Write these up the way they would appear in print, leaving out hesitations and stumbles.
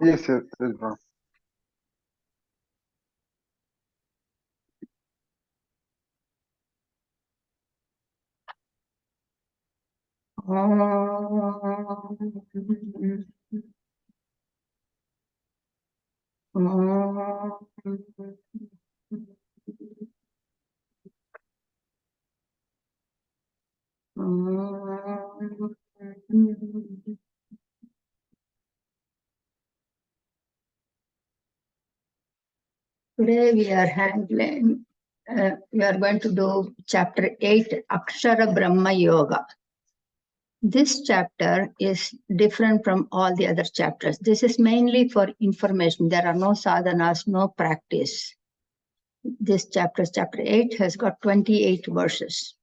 Yes, yes, yes, Brahman. Today we are handling, we are going to do chapter 8, Akshara Brhama Yoga. This chapter is different from all the other chapters. This is mainly for information. There are no sadhanas, no practice. This chapter 8, has got 28 verses.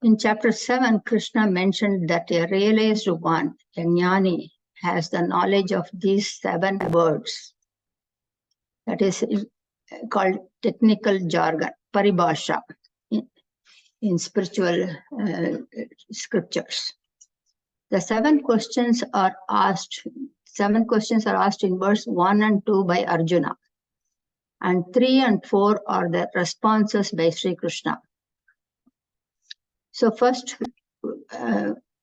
In chapter 7, Krishna mentioned that a realized one, a jnani, has the knowledge of these 7 words. That is called technical jargon, paribhasha, in spiritual scriptures. The 7 questions are asked. 7 questions are asked in verse 1 and 2 by Arjuna, and 3 and 4 are the responses by Sri Krishna. So first,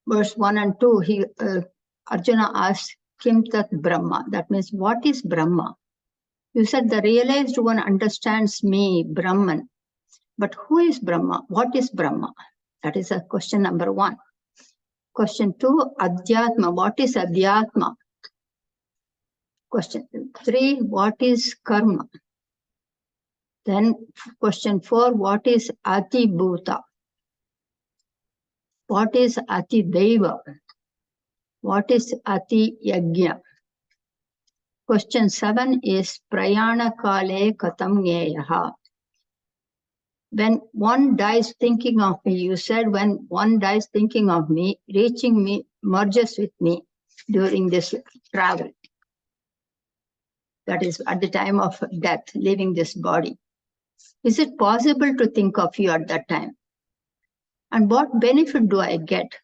verse 1 and 2, Arjuna asks, Kim Tat Brahma? That means, what is Brahma? You said the realized one understands me, Brahman. But who is Brahma? What is Brahma? That is a question number 1. Question 2, Adyatma. What is Adyatma? Question 3, what is karma? Then question 4, what is Atibootha? What is AtiDaivam? What is Ati Yajna? Question 7 is Prayana Kale Katam Nyeyaha. When one dies thinking of me, you said when one dies thinking of me, reaching me, merges with me during this travel. That is at the time of death, leaving this body. Is it possible to think of you at that time? And what benefit do I get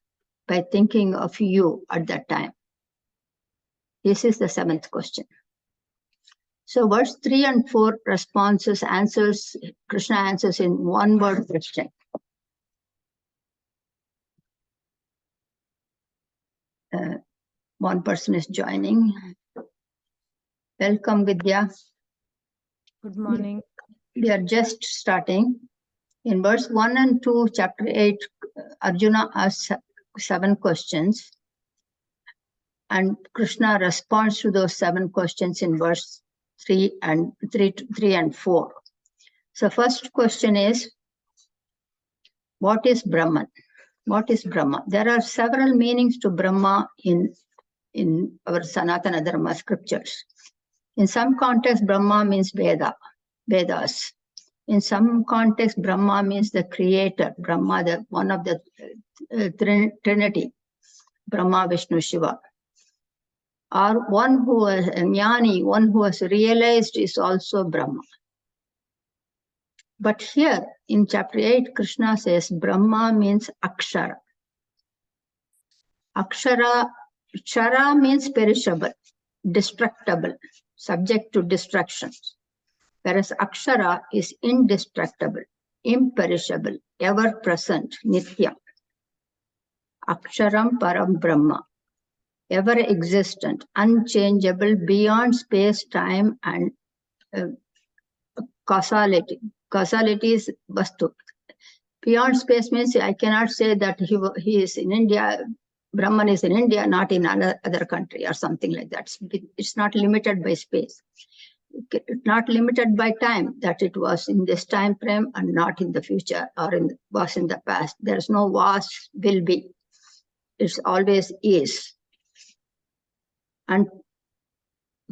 by thinking of you at that time? This is the 7th question. So verse 3 and 4 responses, answers, Krishna answers in one word question. One person is joining. Welcome, Vidya. Good morning. We are just starting. In verse 1 and 2, chapter 8, Arjuna asks 7 questions. And Krishna responds to those 7 questions in verse 3 and 4. So first question is, what is Brahman? What is Brahma? There are several meanings to Brahma in our Sanatana Dharma scriptures. In some context, Brahma means Vedas. In some context, Brahma means the creator, Brahma, one of the Trinity, Brahma, Vishnu, Shiva. Or one who is a jnani, one who has realized is also Brahma. But here in chapter 8, Krishna says Brahma means Akshara. Akshara means perishable, destructible, subject to destructions. Whereas Akshara is indestructible, imperishable, ever present, Nitya. Aksharam Param Brahma, ever existent, unchangeable, beyond space, time, and causality. Causality is Vastu. Beyond space means I cannot say that he is in India, Brahman is in India, not in another country or something like that. It's not limited by space. It's not limited by time, that it was in this time frame and not in the future or was in the past. There's no was, will be. It's always is. And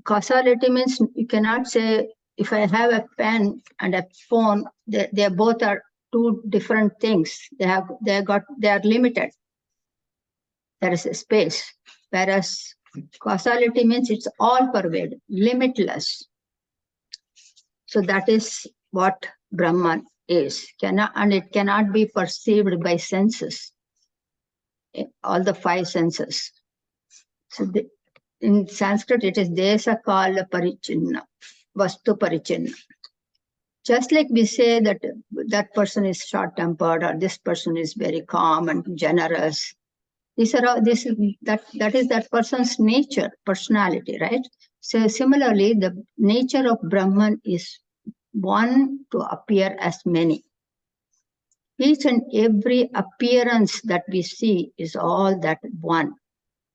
causality means you cannot say, if I have a pen and a phone, they both are 2 different things. They are limited. There is a space. Whereas causality means it's all pervading, limitless. So that is what Brahman is. And it cannot be perceived by senses, all the 5 senses. So in Sanskrit, it is Desa Kala Parichinna, Vastu Parichinna. Just like we say that that person is short-tempered or this person is very calm and generous. These are all, that is that person's nature, personality, right? So similarly, the nature of Brahman is one to appear as many. Each and every appearance that we see is all that one.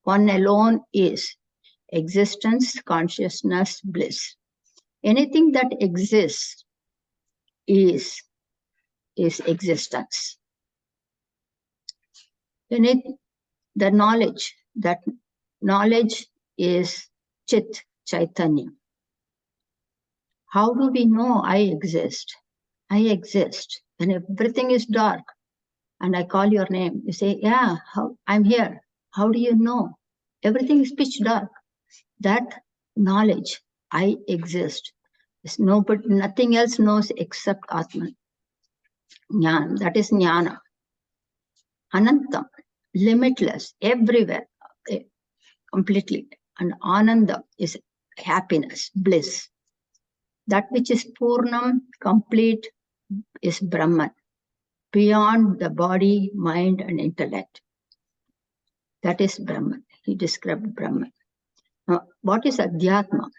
One alone is existence, consciousness, bliss. Anything that exists is existence. The knowledge, that knowledge is Chit, Chaitanya. How do we know I exist? I exist. When everything is dark and I call your name, you say, yeah, I'm here. How do you know? Everything is pitch dark. That knowledge, I exist. Nothing else knows except Atman. Jnana, that is Jnana. Anantam, limitless, everywhere, completely. And Ananda is happiness, bliss. That which is Purnam, complete, is Brahman, beyond the body, mind, and intellect. That is Brahman. He described Brahman. Now, what is Adyatma?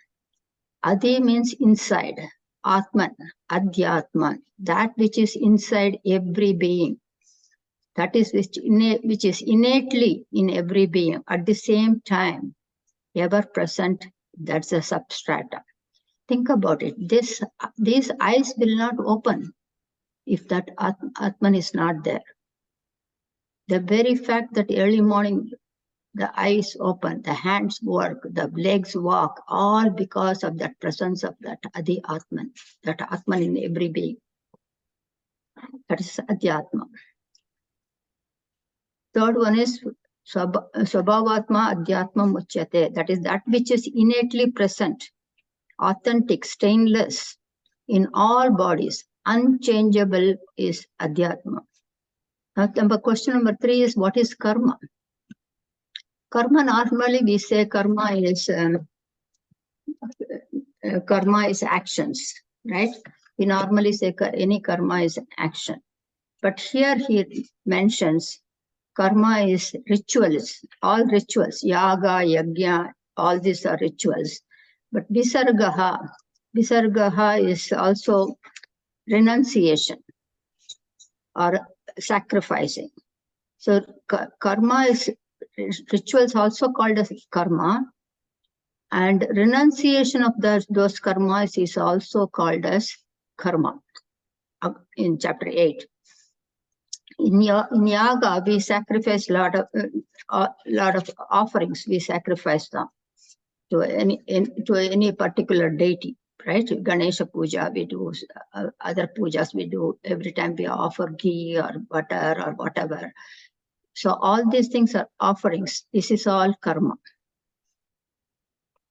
Adi means inside. Atman, Adyatma, that which is inside every being. That is which is innately in every being. At the same time, ever present, that's a substrata. Think about it. These eyes will not open if that Atman is not there. The very fact that early morning the eyes open, the hands work, the legs walk, all because of that presence of that Adi Atman, that Atman in every being. That is Adyatma. Third one is Swabhavatma Adyatma Muchyate. That is that which is innately present, authentic, stainless in all bodies, unchangeable is Adyatma. Now, question number 3 is, what is karma? Karma, normally we say karma is actions, right? We normally say any karma is action. But here he mentions karma is rituals, all rituals, yaga, yajna, all these are rituals. But visargaha is also renunciation or sacrificing. So karma is rituals also called as karma, and renunciation of those karmas is also called as karma in chapter 8. In yaga, we sacrifice a lot of offerings. We sacrifice them to any particular deity, right? Ganesha puja we do, other pujas we do. Every time we offer ghee or butter or whatever. So all these things are offerings. This is all karma.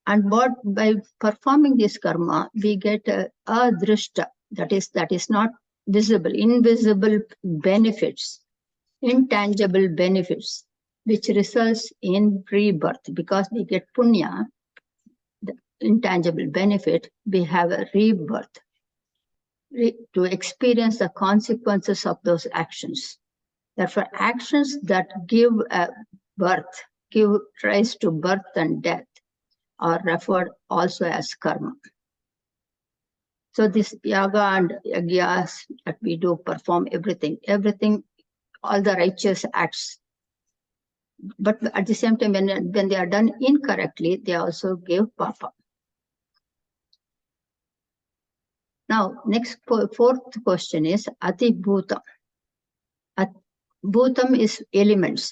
And by performing this karma, we get a drishta, that is not visible, invisible benefits, intangible benefits, which results in rebirth. Because we get punya, the intangible benefit, we have a rebirth to experience the consequences of those actions. Therefore, actions that give rise to birth and death are referred also as karma. So this yaga and yajnas that we do, perform everything, all the righteous acts. But at the same time, when they are done incorrectly, they also give papa. Now, fourth question is Atibootha. Bhutam is elements.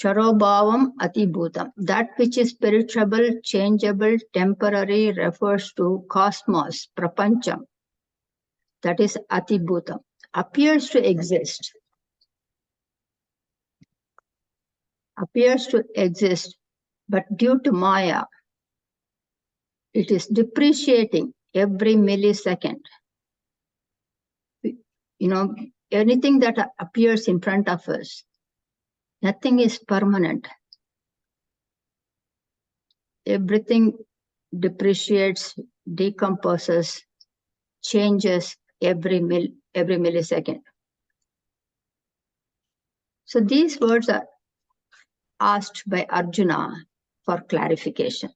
Charobhavam Atibootham. That which is perishable, changeable, temporary refers to cosmos, prapancham. That is Atibootham. Appears to exist. But due to Maya, it is depreciating every millisecond. Anything that appears in front of us, nothing is permanent. everything depreciates, decomposes, changes every millisecond. So these words are asked by Arjuna for clarification.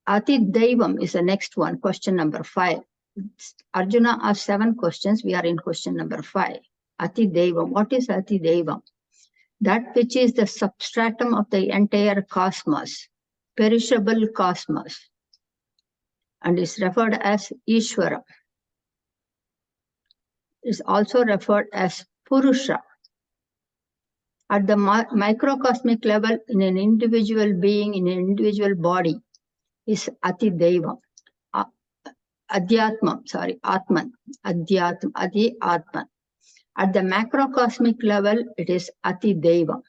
AtiDaivam is the next one, question number 5. Arjuna asked 7 questions. We are in question number 5. AtiDaivam. What is AtiDaivam? That which is the substratum of the entire cosmos, perishable cosmos, and is referred as Ishvara. Is also referred as Purusha. At the microcosmic level, in an individual being, in an individual body, is AtiDaivam. Adyatma, Atman. Adyatma, Adyatma. At the macrocosmic level, it is AtiDaivam.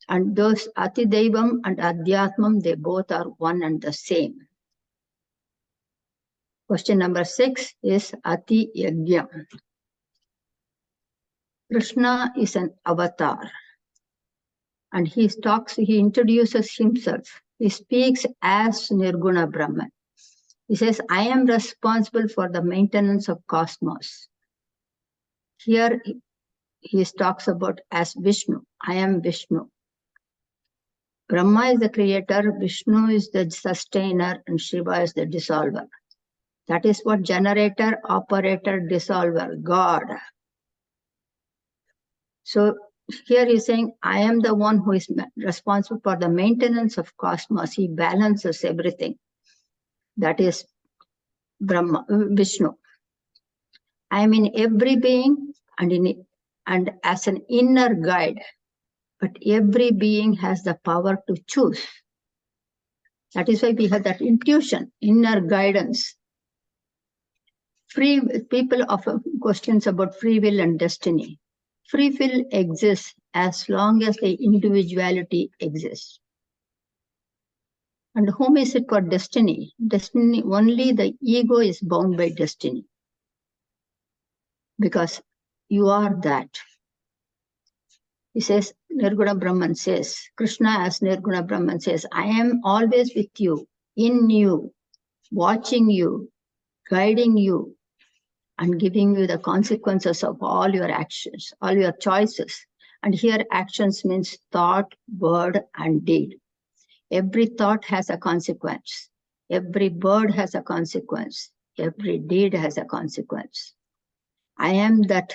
And those AtiDaivam and Adyatmam, they both are one and the same. Question number 6 is Ati Yajna. Krishna is an avatar. And he introduces himself. He speaks as Nirguna Brahman. He says, I am responsible for the maintenance of cosmos. Here he talks about as Vishnu. I am Vishnu. Brahma is the creator, Vishnu is the sustainer, and Shiva is the dissolver. That is what generator, operator, dissolver, God. So here he's saying, I am the one who is responsible for the maintenance of cosmos. He balances everything. That is Brahma, Vishnu. I am in every being and as an inner guide. But every being has the power to choose. That is why we have that intuition, inner guidance. People often questions about free will and destiny. Free will exists as long as the individuality exists. And whom is it for destiny? Destiny, only the ego is bound by destiny. Because you are that. He says, Nirguna Brahman says, Krishna as Nirguna Brahman says, I am always with you, in you, watching you, guiding you, and giving you the consequences of all your actions, all your choices. And here actions means thought, word, and deed. Every thought has a consequence. Every word has a consequence. Every deed has a consequence. I am that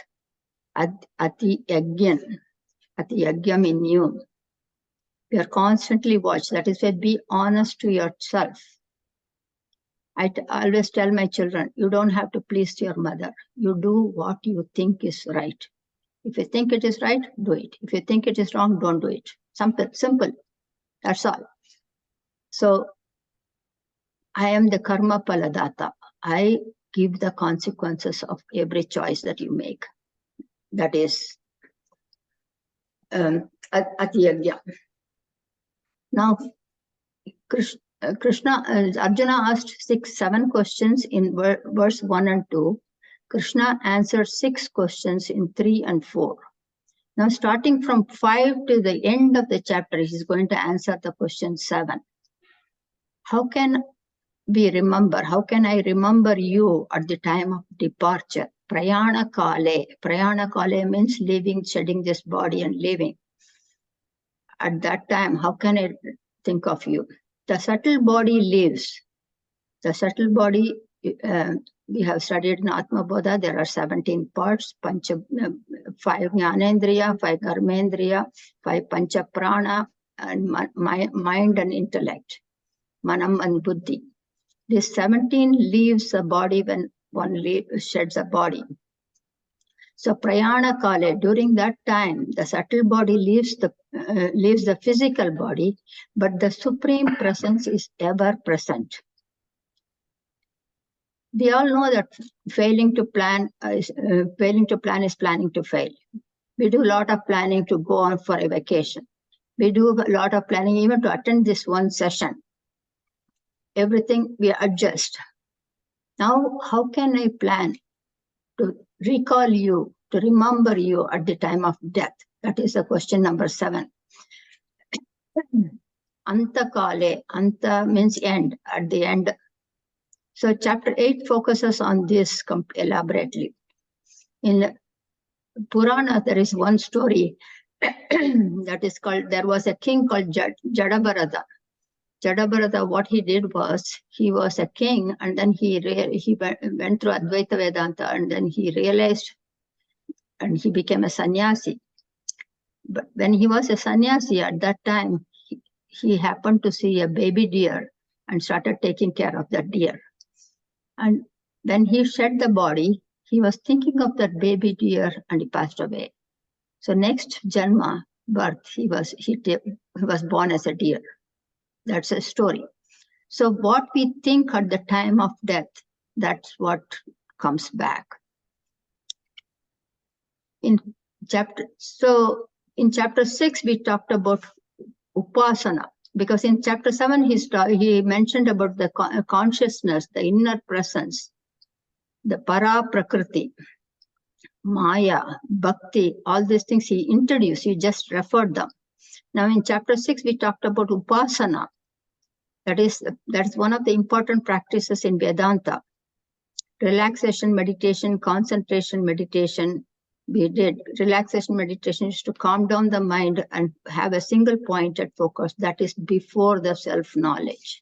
Ati Yajna. Ati Yajna in you. We are constantly watched. That is why be honest to yourself. I always tell my children, you don't have to please your mother. You do what you think is right. If you think it is right, do it. If you think it is wrong, don't do it. Simple. That's all. So, I am the karma paladata. I give the consequences of every choice that you make. That is Ati Yajna. Now, Arjuna asked 7 questions in verse 1 and 2. Krishna answered 6 questions in 3 and 4. Now, starting from 5 to the end of the chapter, he's going to answer the question 7. How can we remember? How can I remember you at the time of departure? Prayana kale. Prayana kale means leaving, shedding this body and leaving. At that time, how can I think of you? The subtle body lives. The subtle body, we have studied in Atmabodha, there are 17 parts, 5 Jnanendriya, 5 Karmendriya, 5 Pancha Prana, and mind and intellect, Manam and Buddhi. This 17 leaves the body when one sheds a body. So Prayana Kale, during that time, the subtle body leaves the physical body, but the Supreme Presence is ever present. We all know that failing to plan is planning to fail. We do a lot of planning to go on for a vacation. We do a lot of planning even to attend this one session. Everything we adjust. Now, how can I plan to recall you, to remember you at the time of death? That is the question number 7. Antakale, anta means end, at the end. So chapter 8 focuses on this elaborately. In Purana, there is one story that is called, there was a king called Jadabharata. Jadabharata, what he did was, he was a king, and then he went through Advaita Vedanta, and then he realized, and he became a sannyasi. But when he was a sannyasi at that time, he happened to see a baby deer and started taking care of that deer. And when he shed the body, he was thinking of that baby deer and he passed away. So next Janma, birth, he was born as a deer. That's a story. So what we think at the time of death, that's what comes back. In chapter 6, we talked about upasana, because in chapter 7, he mentioned about the consciousness, the inner presence, the para prakriti, maya, bhakti, all these things he introduced, he just referred them. Now in chapter 6, we talked about upasana. That's one of the important practices in Vedanta. Relaxation meditation, concentration meditation. We did relaxation meditation is to calm down the mind and have a single pointed focus. That is before the self-knowledge.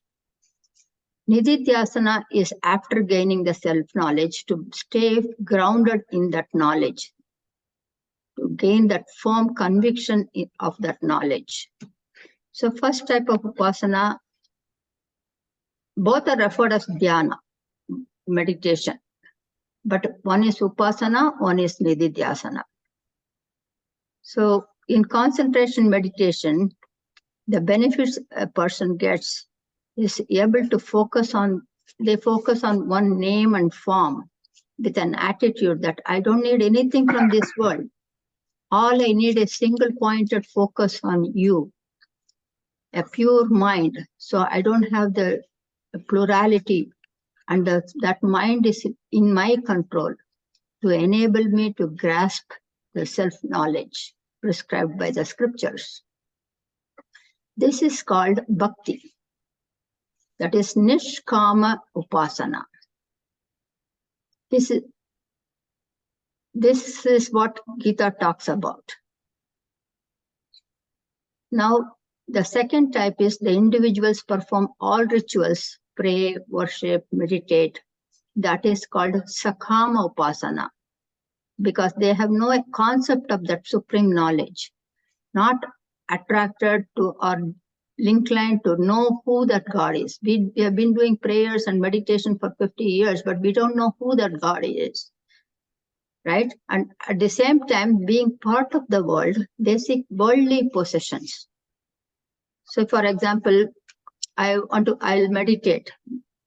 Nididhyasana is after gaining the self-knowledge, to stay grounded in that knowledge, to gain that firm conviction of that knowledge. So first type of upasana, both are referred as dhyana, meditation. But one is upasana, one is nididhyasana. So in concentration meditation, the benefits a person gets is able to focus on one name and form with an attitude that I don't need anything from this world. All I need is single pointed focus on you, a pure mind. So I don't have the plurality, and that mind is in my control to enable me to grasp the self-knowledge prescribed by the scriptures. This is called bhakti. That is nishkama upasana. This is what Gita talks about. Now, the second type is the individuals perform all rituals, pray, worship, meditate. That is called sakama upasana, because they have no concept of that supreme knowledge, not attracted to or inclined to know who that God is. We have been doing prayers and meditation for 50 years, but we don't know who that God is, right? And at the same time, being part of the world, they seek worldly possessions. So for example, I'll meditate.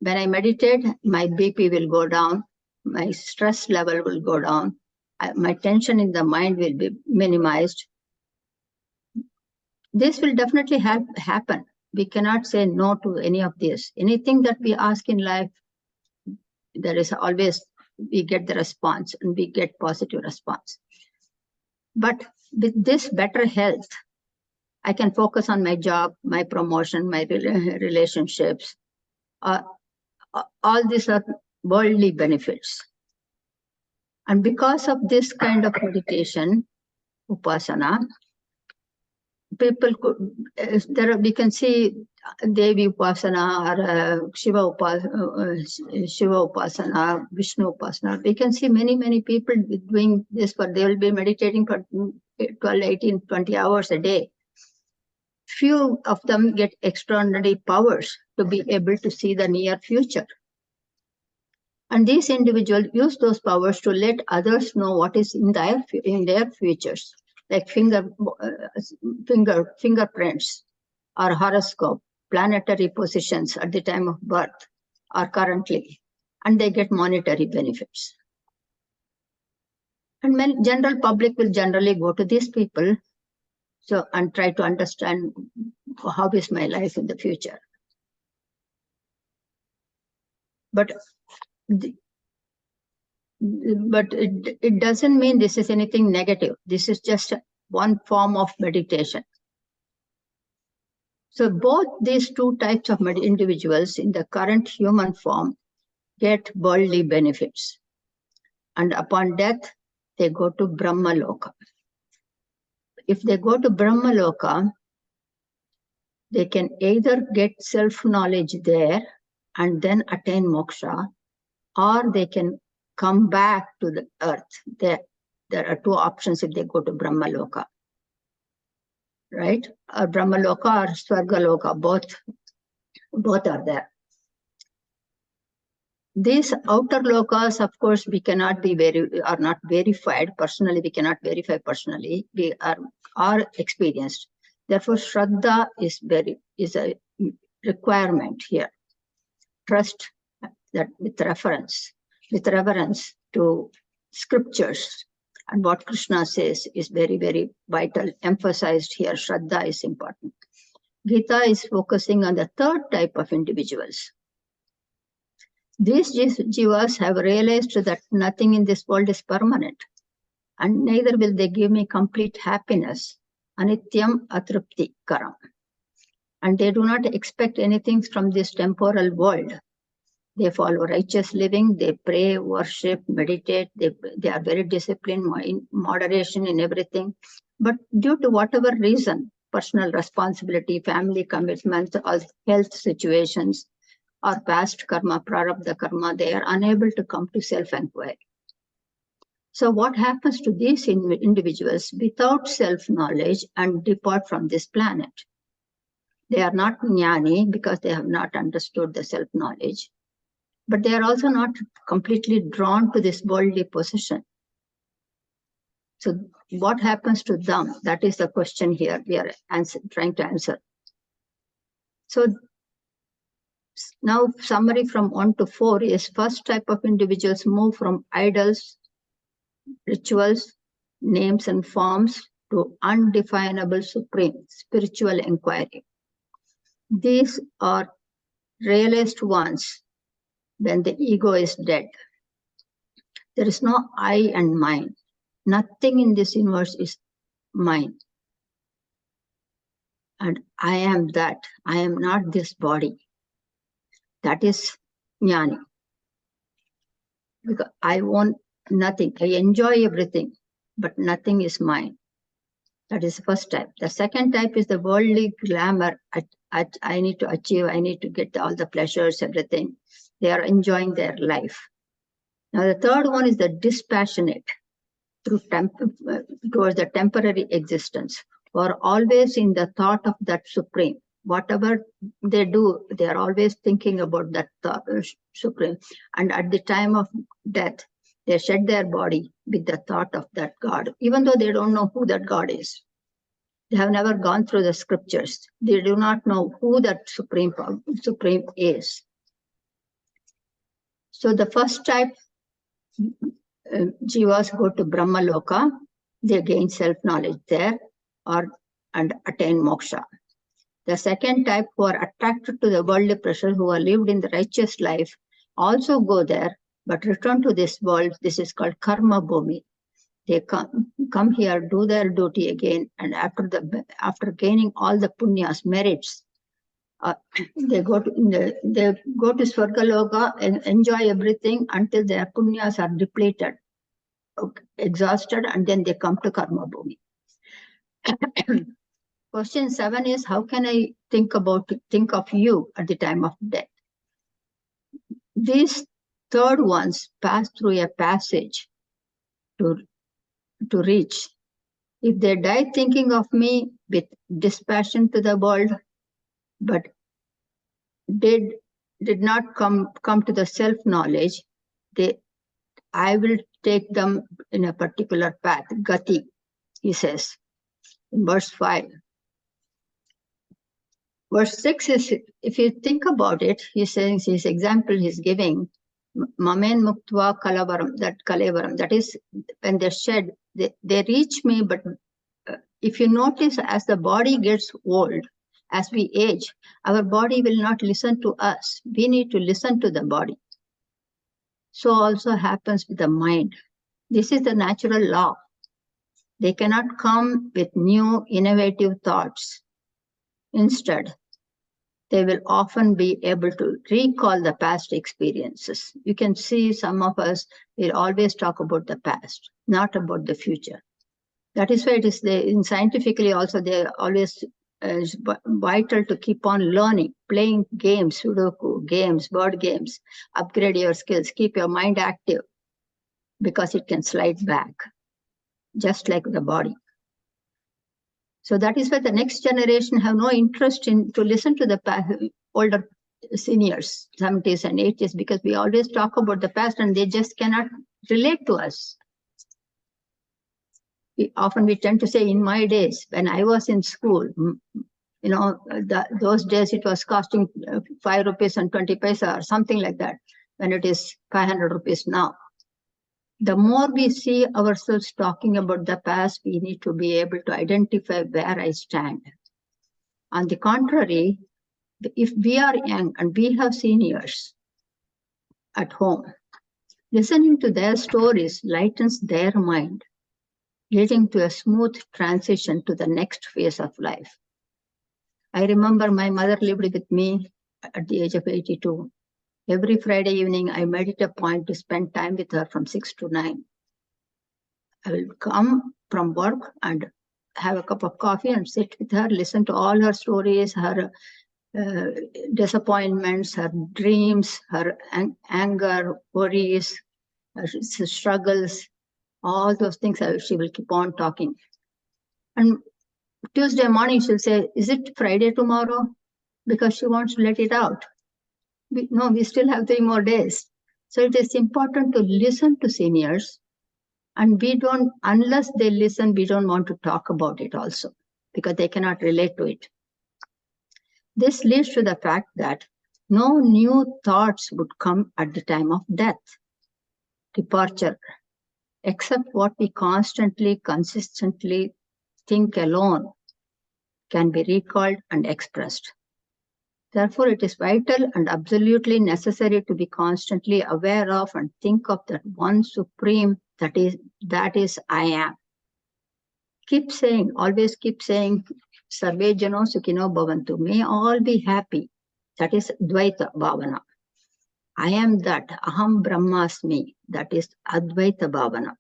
When I meditate, my BP will go down, my stress level will go down, my tension in the mind will be minimized. This will definitely happen. We cannot say no to any of this. Anything that we ask in life, there is always, we get the response, and we get positive response. But with this better health, I can focus on my job, my promotion, my relationships. All these are worldly benefits. And because of this kind of meditation, upasana, people could, we can see Devi upasana or Shiva upasana, Vishnu upasana. We can see many people doing this, but they will be meditating for 12, 18, 20 hours a day. Few of them get extraordinary powers to be able to see the near future. And these individuals use those powers to let others know what is in their futures, like fingerprints or horoscope, planetary positions at the time of birth or currently, and they get monetary benefits. And general public will generally go to these people and try to understand how is my life in the future. But it doesn't mean this is anything negative. This is just one form of meditation. So both these two types of individuals in the current human form get worldly benefits. And upon death, they go to Brahma loka. If they go to Brahma loka, they can either get self-knowledge there and then attain moksha, or they can come back to the earth. There are two options if they go to Brahma loka. Right? Or Brahma loka or Swarga loka, both are there. These outer lokas, of course, we cannot are not verified personally. We cannot verify personally. We are experienced. Therefore, Shraddha is a requirement here. Trust that with reverence to scriptures and what Krishna says is very, very vital. Emphasized here, Shraddha is important. Gita is focusing on the third type of individuals. These jivas have realized that nothing in this world is permanent, and neither will they give me complete happiness. Anityam atrupti karam. And they do not expect anything from this temporal world. They follow righteous living, they pray, worship, meditate, they are very disciplined, in moderation in everything. But due to whatever reason, personal responsibility, family commitments, or health situations, or past karma, prarabdha karma, they are unable to come to self-inquiry. So what happens to these individuals without self-knowledge and depart from this planet? They are not jnani because they have not understood the self-knowledge, but they are also not completely drawn to this worldly possession. So what happens to them? That is the question here we are trying to answer. So now summary from 1 to 4 is first type of individuals move from idols, rituals, names and forms to undefinable supreme spiritual inquiry. These are realized ones when the ego is dead. There is no I and mine. Nothing in this universe is mine. And I am that. I am not this body. That is jnani. Because I want nothing. I enjoy everything, but nothing is mine. That is the first type. The second type is the worldly glamour. I need to achieve, I need to get all the pleasures, everything. They are enjoying their life. Now the third one is the dispassionate towards the temporary existence, or always in the thought of that supreme. Whatever they do, they are always thinking about that supreme. And at the time of death, they shed their body with the thought of that God, even though they don't know who that God is. They have never gone through the scriptures. They do not know who that supreme is. So the first type, jivas go to Brahma loka. They gain self-knowledge there and attain moksha. The second type, who are attracted to the worldly pressure, who are lived in the righteous life, also go there, but return to this world. This is called karma bhumi. They come here, do their duty again, and after gaining all the punyas, merits, they go to Swarga loka and enjoy everything until their punyas are depleted, exhausted, and then they come to karma bhumi. Question 7 is, how can I think of you at the time of death? These third ones pass through a passage to reach. If they die thinking of me with dispassion to the world, but did not come to the self-knowledge, I will take them in a particular path, gati, he says in verse 5. Verse 6 is, if you think about it, he says, his example he's giving, mamen muktva kalavaram, that is when they shed, they reach me, but if you notice, as the body gets old, as we age, our body will not listen to us. We need to listen to the body. So also happens with the mind. This is the natural law. They cannot come with new innovative thoughts. Instead, they will often be able to recall the past experiences. You can see some of us will always talk about the past, not about the future. That is why it is in scientifically also they always is vital to keep on learning, playing games, Sudoku games, board games, upgrade your skills, keep your mind active, because it can slide back, just like the body. So that is why the next generation have no interest in to listen to the older seniors, 70s and 80s, because we always talk about the past and they just cannot relate to us. We tend to say, in my days, when I was in school, those days it was costing 5 rupees and 20 paisa or something like that, when it is 500 rupees now. The more we see ourselves talking about the past, we need to be able to identify where I stand. On the contrary, if we are young and we have seniors at home, listening to their stories lightens their mind, leading to a smooth transition to the next phase of life. I remember my mother lived with me at the age of 82. Every Friday evening, I made it a point to spend time with her from 6 to 9. I will come from work and have a cup of coffee and sit with her, listen to all her stories, her disappointments, her dreams, her anger, worries, her struggles, all those things. She will keep on talking. And Tuesday morning, she'll say, "Is it Friday tomorrow?" Because she wants to let it out. We still have 3 more days. So it is important to listen to seniors. And unless they listen, we don't want to talk about it also, because they cannot relate to it. This leads to the fact that no new thoughts would come at the time of death, departure, except what we constantly, consistently think alone can be recalled and expressed. Therefore, it is vital and absolutely necessary to be constantly aware of and think of that one supreme, that is I am. Always keep saying, Sarve Jano Sukhino Bhavantu. May all be happy. That is Dvaita Bhavana. I am that. Aham Brahmasmi. That is Advaita Bhavana.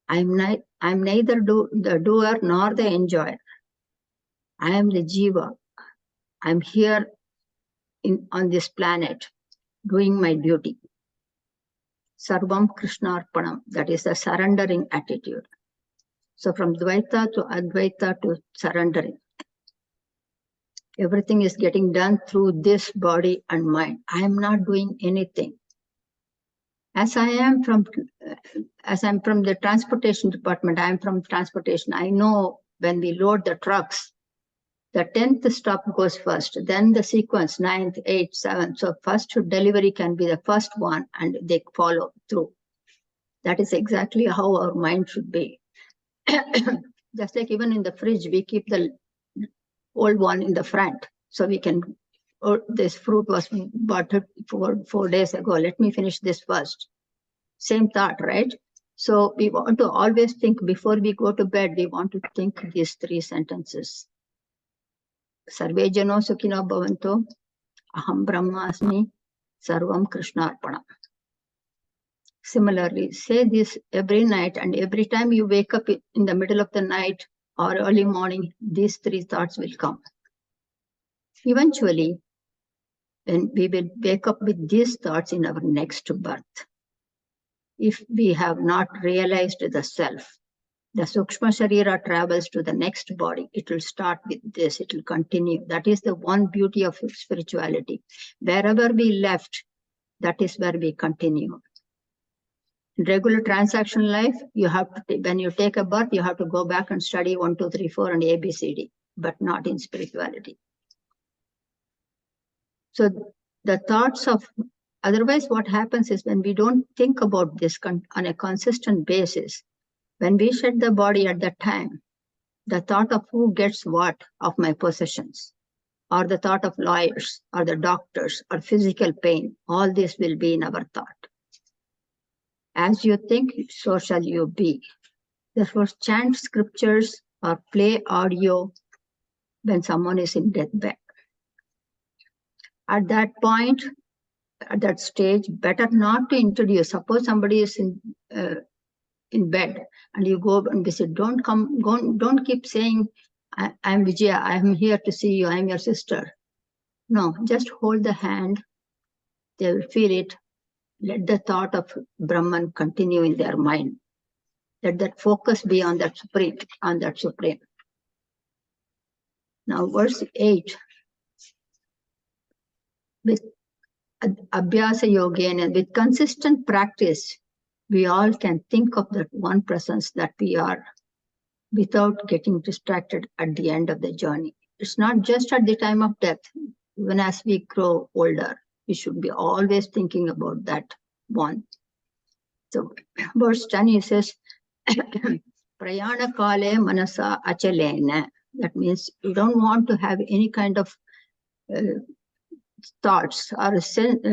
I'm neither the doer nor the enjoyer. I am the Jiva. I'm here on this planet doing my duty. Sarvam Krishnarpanam, that is the surrendering attitude. So from Dvaita to Advaita to surrendering. Everything is getting done through this body and mind. I am not doing anything. As I'm from the transportation department, I am from transportation. I know when we load the trucks, the 10th stop goes first, then the sequence, 9th, 8th, 7th. So first delivery can be the first one and they follow through. That is exactly how our mind should be. Just like even in the fridge, we keep the old one in the front. So we can, this fruit was bought 4 days ago. Let me finish this first. Same thought, right? So we want to always think before we go to bed, we want to think these 3 sentences. Sarve Jano Sukhino Bhavantu, Aham Brahmasmi, Sarvam Krishnarpanam. Similarly, say this every night, and every time you wake up in the middle of the night or early morning, these 3 thoughts will come. Eventually, when we will wake up with these thoughts in our next birth, if we have not realized the self, the Sukshma Sharira travels to the next body. It will start with this, it will continue. That is the one beauty of spirituality. Wherever we left, that is where we continue. In regular transaction life, you have to, when you take a birth, you have to go back and study 1, 2, 3, 4 and ABCD, but not in spirituality. So the thoughts of, otherwise what happens is when we don't think about this on a consistent basis, when we shed the body at that time, the thought of who gets what of my possessions, or the thought of lawyers, or the doctors, or physical pain, all this will be in our thought. As you think, so shall you be. Therefore, chant scriptures or play audio when someone is in deathbed. At that point, at that stage, better not to introduce. Suppose somebody is in bed and you go and visit. Don't keep saying, I'm Vijaya, I'm here to see you, I'm your sister. No, just hold the hand. They will feel it. Let the thought of Brahman continue in their mind. Let that focus be on that supreme, Now, verse 8. With Abhyasa Yogena, with consistent practice, we all can think of that one presence that we are without getting distracted at the end of the journey. It's not just at the time of death. Even as we grow older, we should be always thinking about that one. So, verse 10, he says, Prayana kale manasa achalena. That means you don't want to have any kind of thoughts or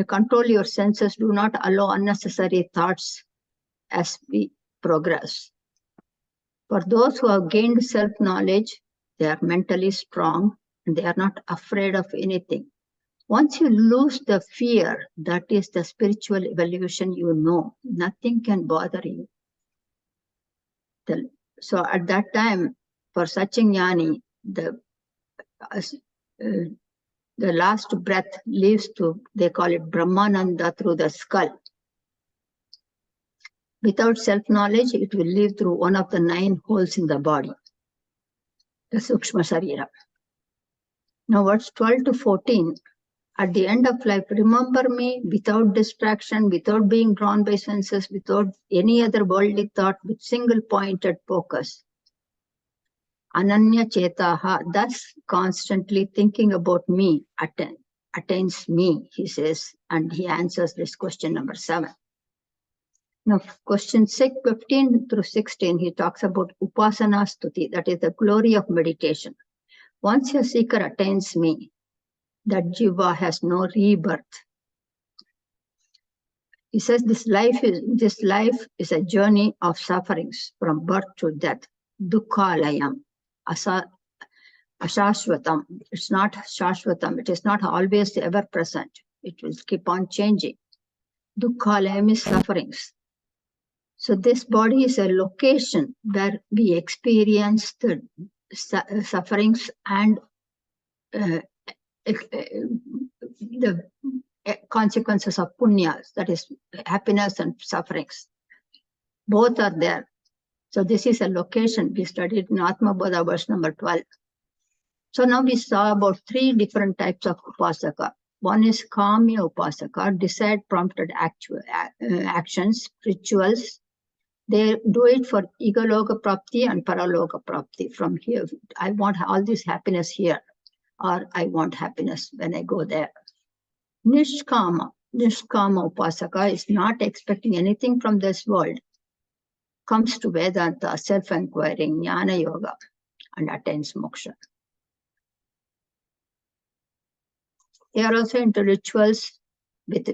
control your senses. Do not allow unnecessary thoughts as we progress. For those who have gained self-knowledge, they are mentally strong and they are not afraid of anything. Once you lose the fear, that is the spiritual evolution, you know. Nothing can bother you. So at that time, for such a jnani, the last breath leaves to, they call it Brahmananda, through the skull. Without self-knowledge, it will leave through one of the 9 holes in the body, the Sukshma Sarira. Now, verse 12 to 14, at the end of life, remember me without distraction, without being drawn by senses, without any other worldly thought, with single-pointed focus. Ananya Chetaha, thus constantly thinking about me, attains me, he says, and he answers this question number 7. Now, question 15 through 16, he talks about upasana stuti, that is the glory of meditation. Once your seeker attains me, that jiva has no rebirth. He says this life is a journey of sufferings from birth to death. Dukkhalayam, ashashvatam. It's not shashvatam. It is not always ever present. It will keep on changing. Dukkhalayam is sufferings. So this body is a location where we experience the sufferings and the consequences of punyas, that is happiness and sufferings. Both are there. So this is a location we studied in Atma Bodha, verse number 12. So now we saw about 3 different types of upasaka. One is kamya upasaka, desire prompted actions, rituals. They do it for igaloka prapti and paraloka prapti. From here, I want all this happiness here, or I want happiness when I go there. Nishkama upasaka is not expecting anything from this world. Comes to Vedanta, self-inquiry, jnana yoga, and attains moksha. They are also into rituals with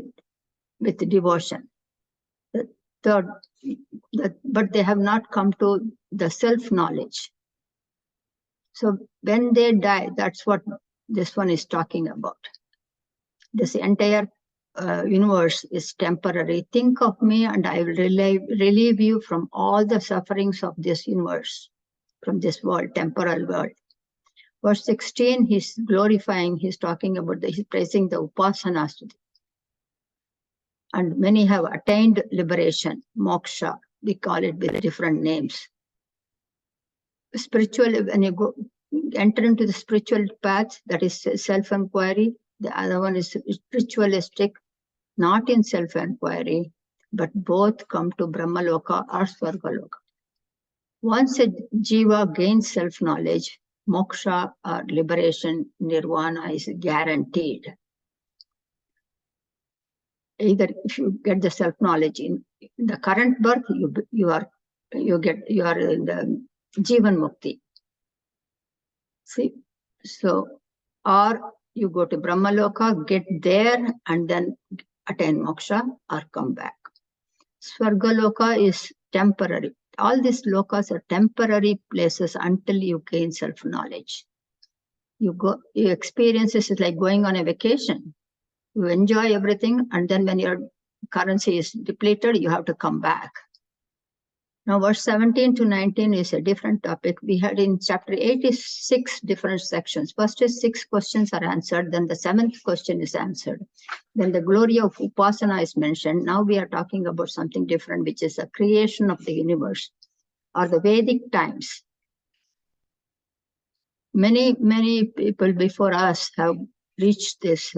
devotion. But they have not come to the self-knowledge. So when they die, that's what this one is talking about. This entire universe is temporary. Think of me and I will relieve you from all the sufferings of this universe, from this world, temporal world. Verse 16, he's glorifying, he's talking about, he's praising the upasana. And many have attained liberation, moksha. We call it with different names. Spiritual, when you enter into the spiritual path, that is self-inquiry. The other one is ritualistic, not in self-inquiry, but both come to Brahmaloka or Swargaloka. Once a jiva gains self-knowledge, moksha or liberation, nirvana is guaranteed. Either if you get the self-knowledge in the current birth, you are in the Jivan Mukti. See, so or you go to Brahmaloka, get there, and then attain moksha or come back. Swargaloka is temporary. All these lokas are temporary places until you gain self-knowledge. You experience this is like going on a vacation. You enjoy everything, and then when your currency is depleted, you have to come back. Now, verse 17 to 19 is a different topic. We had in chapter 8 is 6 different sections. First is 6 questions are answered, then the 7th question is answered. Then the glory of upasana is mentioned. Now we are talking about something different, which is the creation of the universe, or the Vedic times. Many people before us have reached this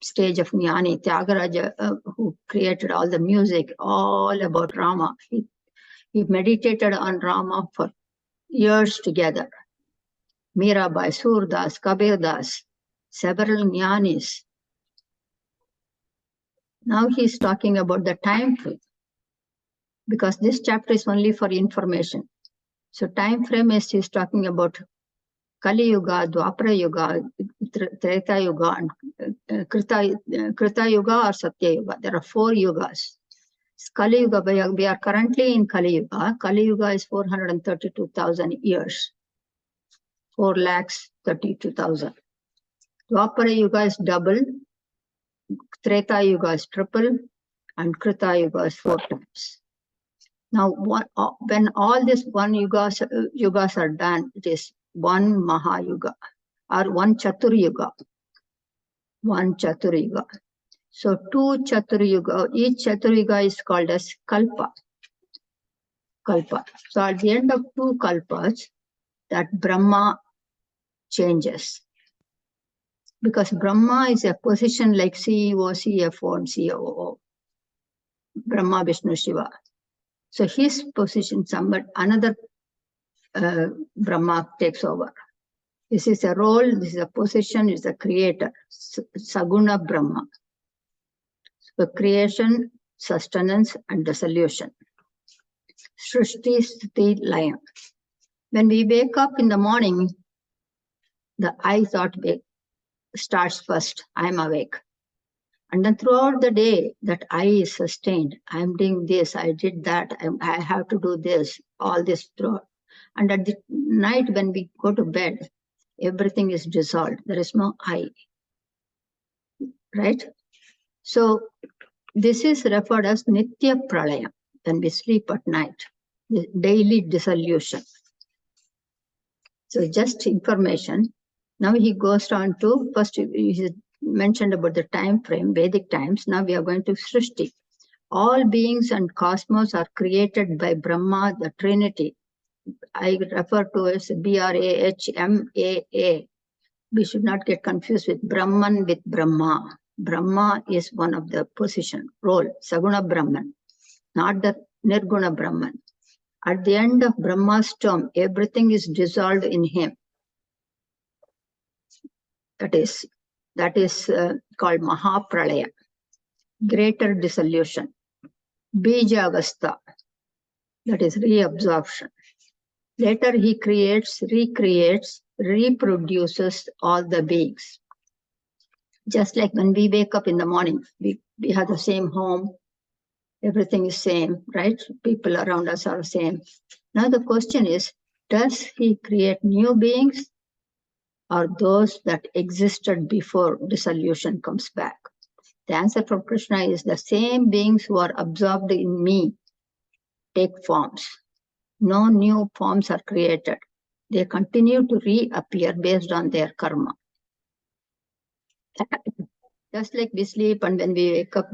stage of Jnani. Tyagaraja, who created all the music, all about Rama. He meditated on Rama for years together. Mirabai, Surdas, Kabirdas, several Jnanis. Now he's talking about the time frame, because this chapter is only for information. So time frame is he's talking about Kali Yuga, Dwapara Yuga, Treta Yuga, and Krita Yuga or Satya Yuga. There are 4 yugas. Kali Yuga, we are currently in Kali Yuga. Kali Yuga is 432,000 years. 4,32,000. Dwapara Yuga is double. Treta Yuga is triple. And Krita Yuga is 4 times. Now, when all these yugas are done, it is one Mahayuga or one Chaturyuga. One Chaturyuga. So 2 Chaturyuga, each Chaturyuga is called as Kalpa. Kalpa. So at the end of 2 Kalpas, that Brahma changes. Because Brahma is a position like CEO, CFO, and COO. Brahma, Vishnu, Shiva. So his position, another Brahma takes over. This is a role, this is a position, is a creator. Saguna Brahma. So creation, sustenance, and dissolution. Srushti, Sthiti, Laya. When we wake up in the morning, the I thought starts first. I am awake. And then throughout the day, that I is sustained. I am doing this, I did that, I have to do this, all this throughout. And at the night when we go to bed, everything is dissolved. There is no I. Right? So this is referred as Nitya Pralaya, when we sleep at night, the daily dissolution. So just information. Now he goes on to, first he mentioned about the time frame, Vedic times. Now we are going to Srushti. All beings and cosmos are created by Brahma, the Trinity. I refer to as Brahmaa. We should not get confused with Brahman with Brahma. Brahma is one of the position, role, Saguna Brahman, not the Nirguna Brahman. At the end of Brahma's term, everything is dissolved in him. That is called Mahapralaya, greater dissolution. Bijavastha, that is reabsorption. Later he creates, recreates, reproduces all the beings. Just like when we wake up in the morning, we have the same home, everything is same, right? People around us are same. Now the question is, does he create new beings or those that existed before dissolution comes back? The answer from Krishna is the same beings who are absorbed in me take forms. No new forms are created. They continue to reappear based on their karma. Just like we sleep and when we wake up,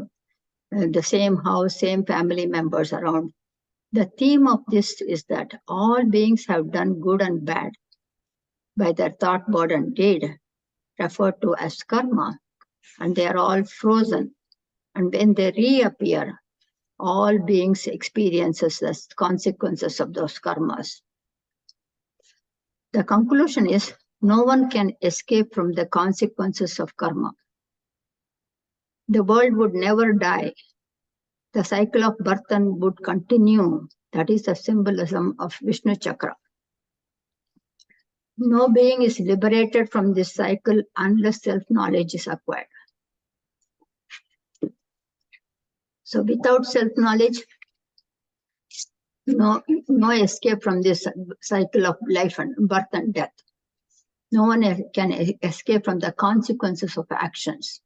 the same house, same family members around. The theme of this is that all beings have done good and bad by their thought, word, and deed, referred to as karma, and they are all frozen. And when they reappear, all beings experiences the consequences of those karmas. The conclusion is, no one can escape from the consequences of karma. The world would never die. The cycle of birth and would continue. That is the symbolism of Vishnu Chakra. No being is liberated from this cycle unless self-knowledge is acquired. So without self-knowledge, no escape from this cycle of life and birth and death. No one can escape from the consequences of actions.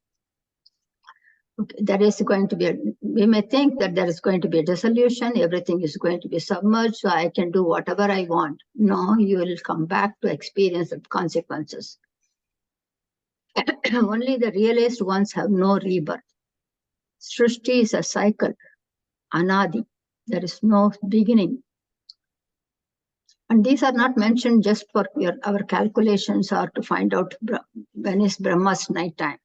Okay, there is going to be, we may think that there is going to be a dissolution, everything is going to be submerged, so I can do whatever I want. No, you will come back to experience the consequences. Only the realized ones have no rebirth. Srushti is a cycle, anadi. There is no beginning. And these are not mentioned just for our calculations or to find out when is Brahma's night time.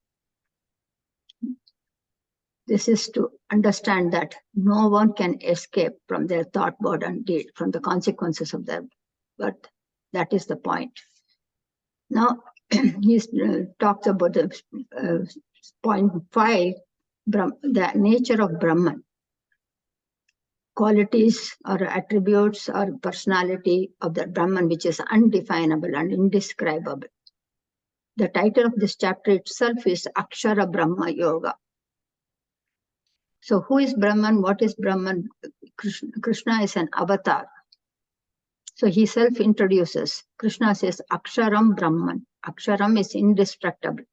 This is to understand that no one can escape from their thought, word, and deed, from the consequences of their birth. That is the point. Now, he talks about the point 5, the nature of Brahman. Qualities or attributes or personality of the Brahman, which is undefinable and indescribable. The title of this chapter itself is Akshara Brhama Yoga. So who is Brahman? What is Brahman? Krishna is an avatar. So he self-introduces. Krishna says, Aksharam Brahman. Aksharam is indestructible.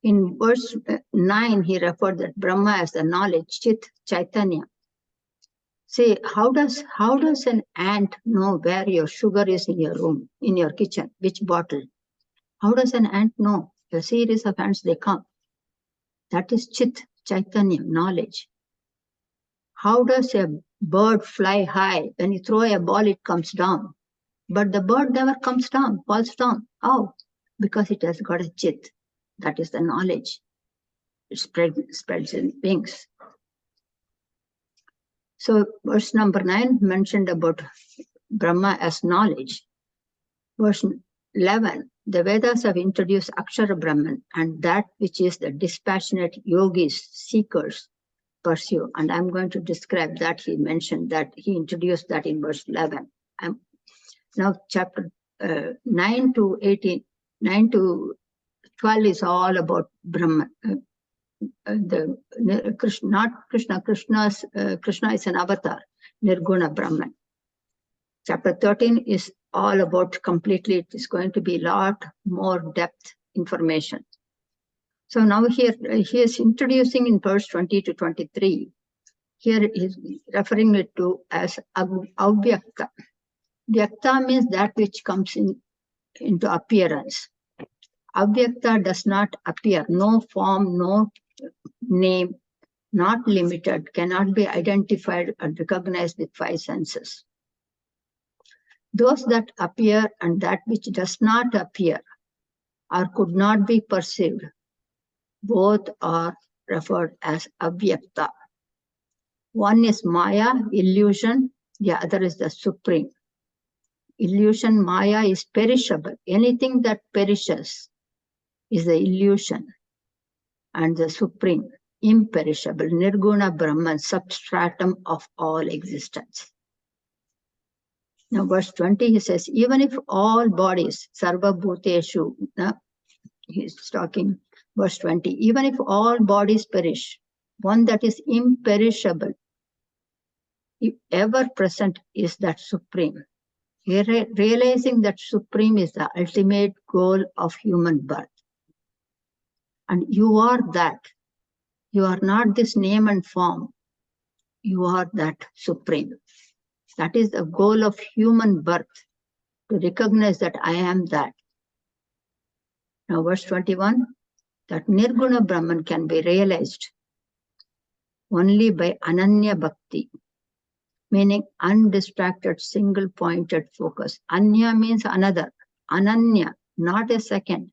In verse 9, he referred that Brahma as the knowledge, Chit, Chaitanya. See, how does an ant know where your sugar is in your room, in your kitchen, which bottle? How does an ant know? A series of ants, they come. That is Chit, Chaitanya, knowledge. How does a bird fly high? When you throw a ball, it comes down. But the bird never comes down, falls down. How? Because it has got a Chit. That is the knowledge. It spreads in wings. So verse number 9 mentioned about Brahma as knowledge. Verse 11, the Vedas have introduced Akshara Brahman and that which is the dispassionate yogis, seekers, pursue. And I'm going to describe that. He mentioned that, he introduced that in verse 11. Now chapter 9 to 18, 9 to 12 is all about Brahman. Krishna is an avatar, Nirguna Brahman. Chapter 13 is all about completely, it is going to be a lot more depth information. So now here he is introducing in verse 20 to 23. Here he is referring it to as Avyakta. Vyakta means that which comes into appearance. Avyakta does not appear, no form, no name, not limited, cannot be identified and recognized with 5 senses. Those that appear and that which does not appear or could not be perceived, both are referred as Avyakta. One is Maya, illusion, the other is the Supreme. Illusion, Maya is perishable. Anything that perishes is the illusion. And the Supreme, imperishable, Nirguna Brahman, substratum of all existence. Now verse 20, he says, even if all bodies, Sarva Bhuteshu, he's talking, verse 20, even if all bodies perish, one that is imperishable, ever present is that Supreme. Realizing that Supreme is the ultimate goal of human birth. And you are that. You are not this name and form. You are that Supreme. That is the goal of human birth, to recognize that I am that. Now verse 21, that Nirguna Brahman can be realized only by Ananya Bhakti, meaning undistracted, single-pointed focus. Anya means another. Ananya, not a second.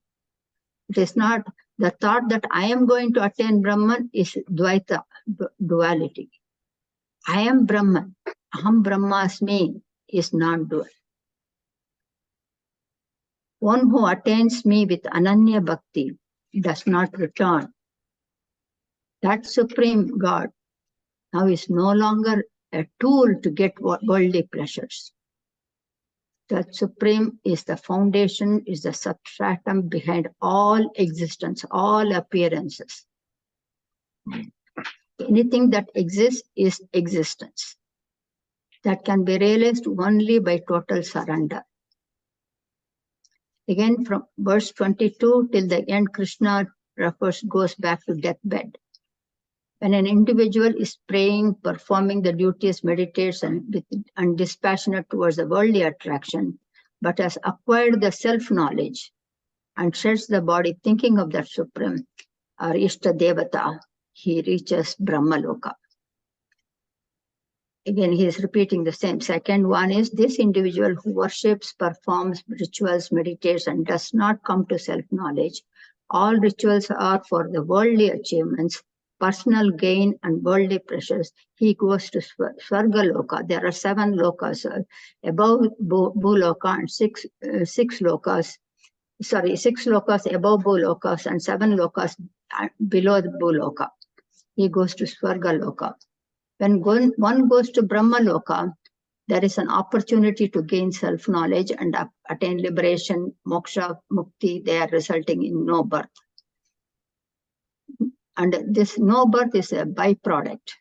It is not the thought that I am going to attain Brahman is Dvaita, duality. I am Brahman. Aham Brahmasmi is non-dual. One who attains me with Ananya Bhakti does not return. That Supreme God now is no longer a tool to get worldly pleasures. That Supreme is the foundation, is the substratum behind all existence, all appearances. Anything that exists is existence. That can be realized only by total surrender. Again, from verse 22 till the end, Krishna goes back to deathbed. When an individual is praying, performing the duties, meditates, and dispassionate towards the worldly attraction, but has acquired the self-knowledge and sheds the body thinking of that Supreme or Ishta Devata, he reaches Brahma Loka. Again, he is repeating the same. Second one is this individual who worships, performs rituals, meditates, and does not come to self-knowledge. All rituals are for the worldly achievements, personal gain, and worldly pleasures. He goes to Swarga Loka. There are 7 lokas above Bhuloka and 6 lokas. Sorry, 6 lokas above Bhulokas and 7 lokas below the Bhuloka. He goes to Swarga Loka. When one goes to Brahma Loka, there is an opportunity to gain self-knowledge and attain liberation, moksha, mukti. They are resulting in no birth. And this no birth is a byproduct.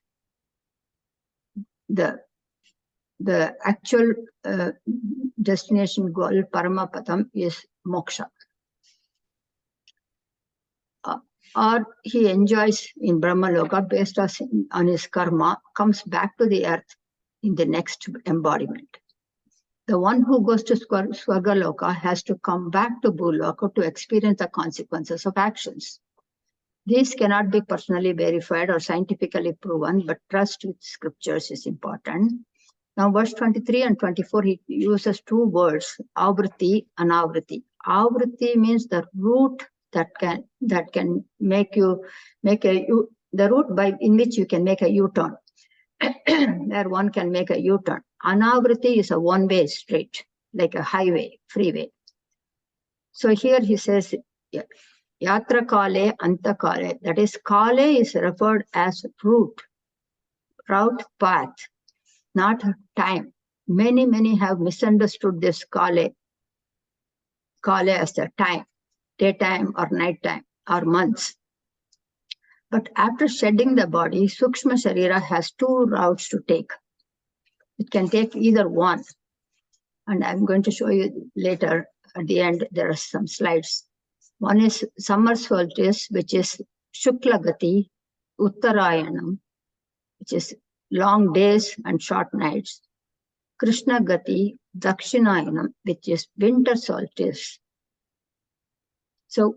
The actual destination goal, Paramapadam, is moksha. Or he enjoys in Brahma Loka based on his karma, comes back to the earth in the next embodiment. The one who goes to Swarga Loka has to come back to Bhuloka to experience the consequences of actions. These cannot be personally verified or scientifically proven, but trust with scriptures is important. Now, verse 23 and 24, he uses 2 words, avriti and avriti. Avriti means the root that can make the route in which you can make a U-turn. Where one can make a U-turn. Anavriti is a one-way street, like a highway, freeway. So here he says, Yatra Kale, Anta Kale. That is, Kale is referred as route, path, not time. Many have misunderstood this Kale as the time, daytime or nighttime or months. But after shedding the body, Sukshma Sharira has 2 routes to take. It can take either one. And I'm going to show you later at the end, there are some slides. One is summer solstice, which is Shukla Gati, Uttarayanam, which is long days and short nights. Krishna Gati, Dakshinayan, which is winter solstice. So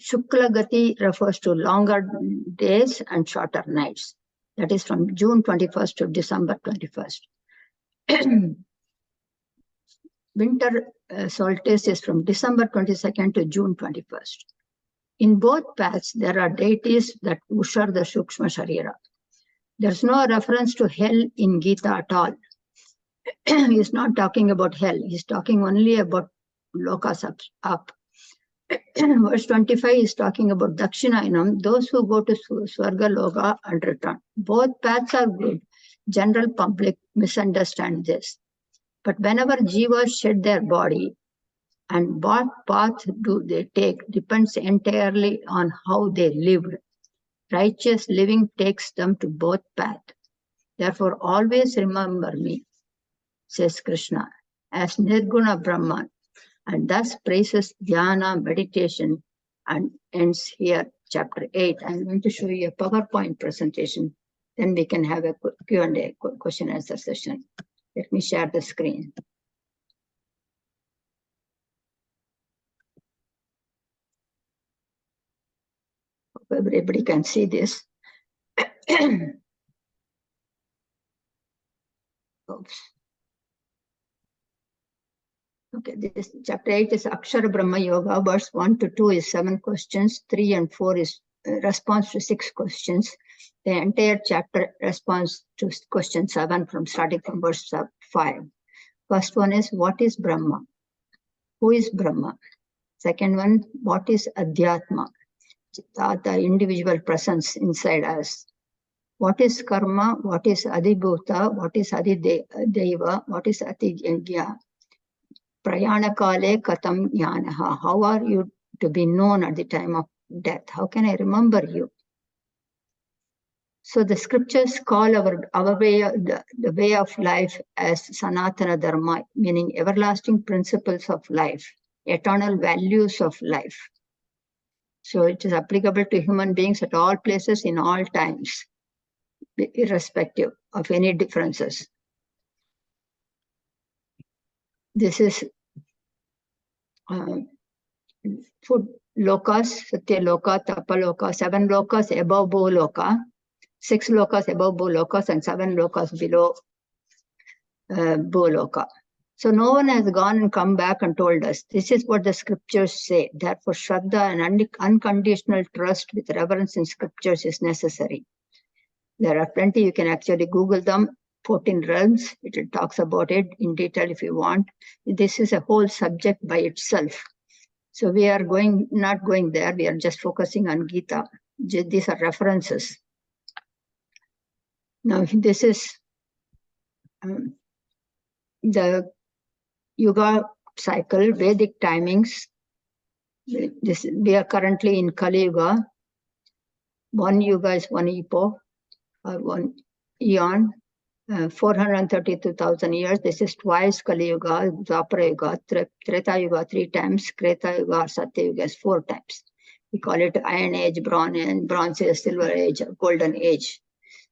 Shukla Gati refers to longer days and shorter nights. That is from June 21st to December 21st. Winter solstice is from December 22nd to June 21st. In both paths, there are deities that usher the Sukshma Sharira. There's no reference to hell in Gita at all. He's not talking about hell. He's talking only about lokas up. Verse 25 is talking about Dakshinayanam, those who go to Swarga Loka and return. Both paths are good. General public misunderstand this. But whenever jivas shed their body, and what path do they take depends entirely on how they lived. Righteous living takes them to both paths. Therefore, always remember me, says Krishna, as Nirguna Brahman, and thus praises dhyana, meditation, and ends here, chapter 8. I'm going to show you a PowerPoint presentation. Then we can have a Q&A, question and answer session. Let me share the screen. Hope everybody can see this. Oops. Okay, this chapter 8 is Akshara Brhama Yoga. Verse 1 to 2 is 7 questions. 3 and 4 is response to 6 questions. The entire chapter responds to question 7 starting from verse 5. First one is, what is Brahma? Who is Brahma? Second one, what is Adyatma? The individual presence inside us. What is karma? What is Atibootha? What is AtiDaivam? What is Ati Yajna? Prayana Kale Katam Yanaha. How are you to be known at the time of death? How can I remember you? So the scriptures call our way, the way of life as Sanatana Dharma, meaning everlasting principles of life, eternal values of life. So it is applicable to human beings at all places in all times. irrespective of any differences. This is food lokas, Satya Loka, Tapa Loka, 7 lokas above Bhu Loka, 6 lokas above Bhu Lokas, and 7 lokas below Bhu Loka. So no one has gone and come back and told us, this is what the scriptures say. Therefore, Shraddha and unconditional trust with reverence in scriptures is necessary. There are plenty, you can actually Google them, 14 realms. It talks about it in detail if you want. This is a whole subject by itself. So we are not going there, we are just focusing on Gita. These are references. Now this is the Yuga cycle, Vedic timings. We are currently in Kali Yuga. One Yuga is one epoch or one eon, 432,000 years. This is twice Kali Yuga, Dwapara Yuga, Treta Yuga 3 times, Kreta Yuga or Satya Yuga is 4 times. We call it Iron Age, Bronze Age, Silver Age, Golden Age.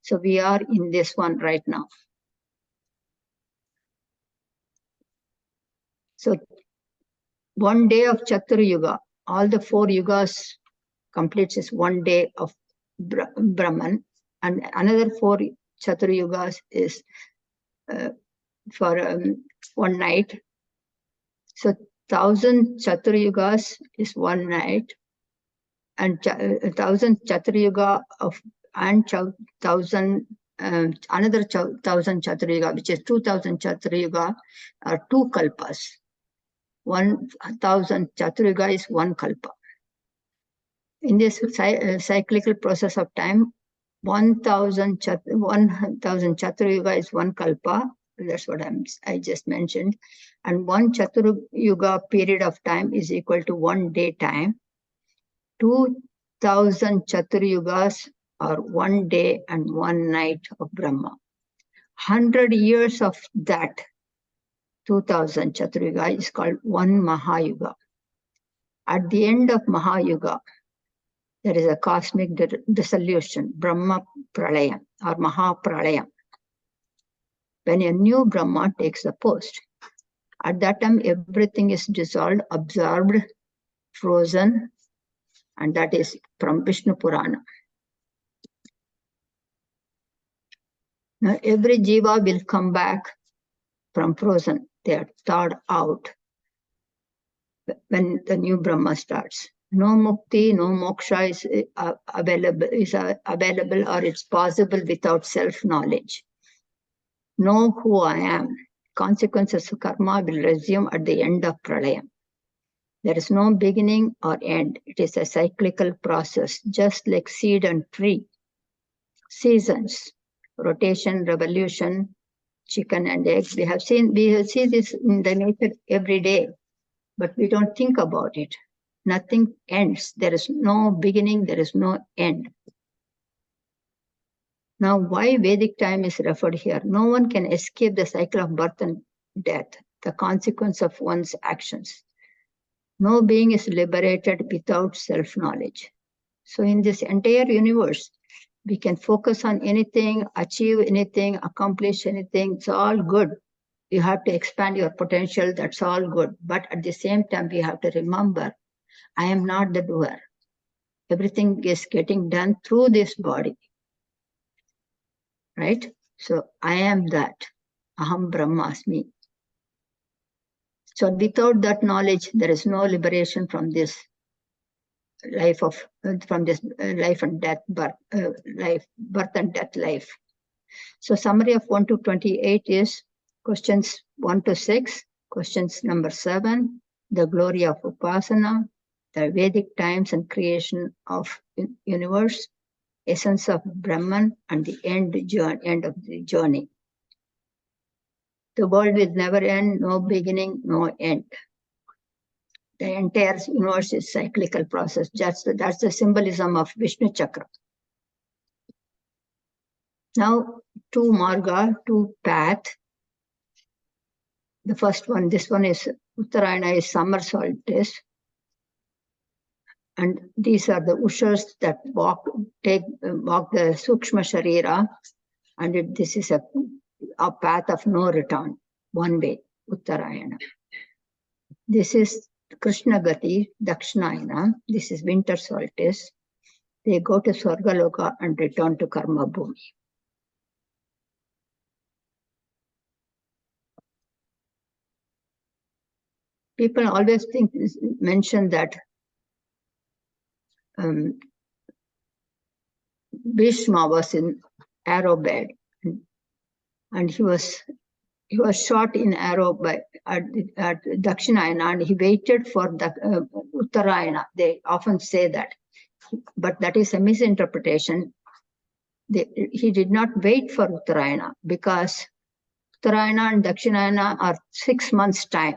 So we are in this one right now. So 1 day of Chatur Yuga, all the 4 yugas completes is 1 day of Brahman, and another 4 Chatur Yugas is for 1 night. So 1,000 Chatur Yugas is 1 night, and 1,000 Chatur Yuga of and 1,000 another 1,000 Chatur Yuga, which is 2,000 Chatur Yuga, are 2 kalpas. 1,000 Chatur Yuga is 1 kalpa. In this cyclical process of time, 1,000 Chatur Yuga is 1 kalpa. That's what I just mentioned. And 1 Chatur Yuga period of time is equal to 1 day time. 2,000 Chatur Yugas are 1 day and 1 night of Brahma. 100 years of that 2,000 Chatur Yuga is called 1 Mahayuga. At the end of Mahayuga, there is a cosmic dissolution, Brahma Pralaya or Mahapralaya, when a new Brahma takes the post. At that time, everything is dissolved, absorbed, frozen, and that is from Vishnu Purana. Now, every jiva will come back from frozen. They are thawed out when the new Brahma starts. No mukti, no moksha is available or it's possible without self-knowledge. Know who I am. Consequences of karma will resume at the end of pralaya. There is no beginning or end. It is a cyclical process, just like seed and tree. Seasons, rotation, revolution, chicken and egg. We see this in the nature every day, but we don't think about it. Nothing ends. There is no beginning, there is no end. Now, why Vedic time is referred here? No one can escape the cycle of birth and death, the consequence of one's actions. No being is liberated without self-knowledge. So in this entire universe, we can focus on anything, achieve anything, accomplish anything. It's all good. You have to expand your potential. That's all good. But at the same time, we have to remember, I am not the doer. Everything is getting done through this body. Right? So I am that. Aham Brahmasmi. So without that knowledge, there is no liberation from this life and death, birth and death life. So summary of 1 to 28 is questions 1 to 6, questions number 7, the glory of upasana, the Vedic times and creation of universe, essence of Brahman, and the end of the journey. The world will never end, no beginning, no end. The entire universe is cyclical process. That's the symbolism of Vishnu Chakra. Now, 2 marga, 2 path. The first one, this one is Uttarayan is summer solstice. And these are the ushas that walk the Sukshma Sharira, and this is a path of no return, one way, Uttarayana. This is Krishna Gati, Dakshinayana. This is winter solstice. They go to Swarga loka and return to Karma Bhumi. People always mention that Bhishma was in arrow bed, and he was shot in arrow at Dakshinayana, and he waited for the Uttarayana. They often say that, but that is a misinterpretation. He did not wait for Uttarayana, because Uttarayana and Dakshinayana are 6 months' time.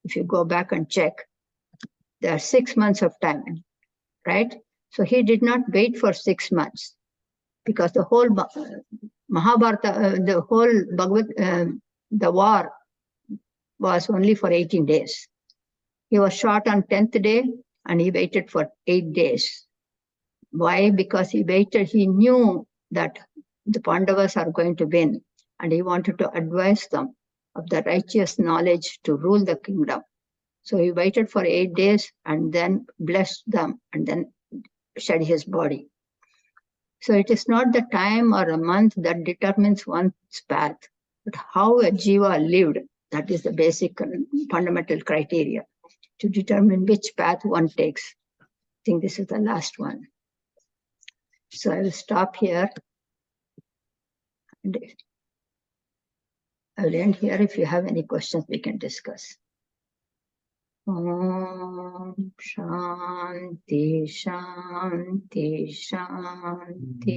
If you go back and check, there are 6 months of time, right? So he did not wait for 6 months, because the whole Mahabharata, the whole the war was only for 18 days. He was shot on 10th day, and he waited for 8 days. Why? Because he waited. He knew that the Pandavas are going to win, and he wanted to advise them of the righteous knowledge to rule the kingdom. So he waited for 8 days and then blessed them and then shed his body. So it is not the time or a month that determines one's path, but how a jiva lived. That is the basic fundamental criteria to determine which path one takes. I think this is the last one. So I will stop here. And I will end here. If you have any questions, we can discuss. Om Shanti Shanti Shanti.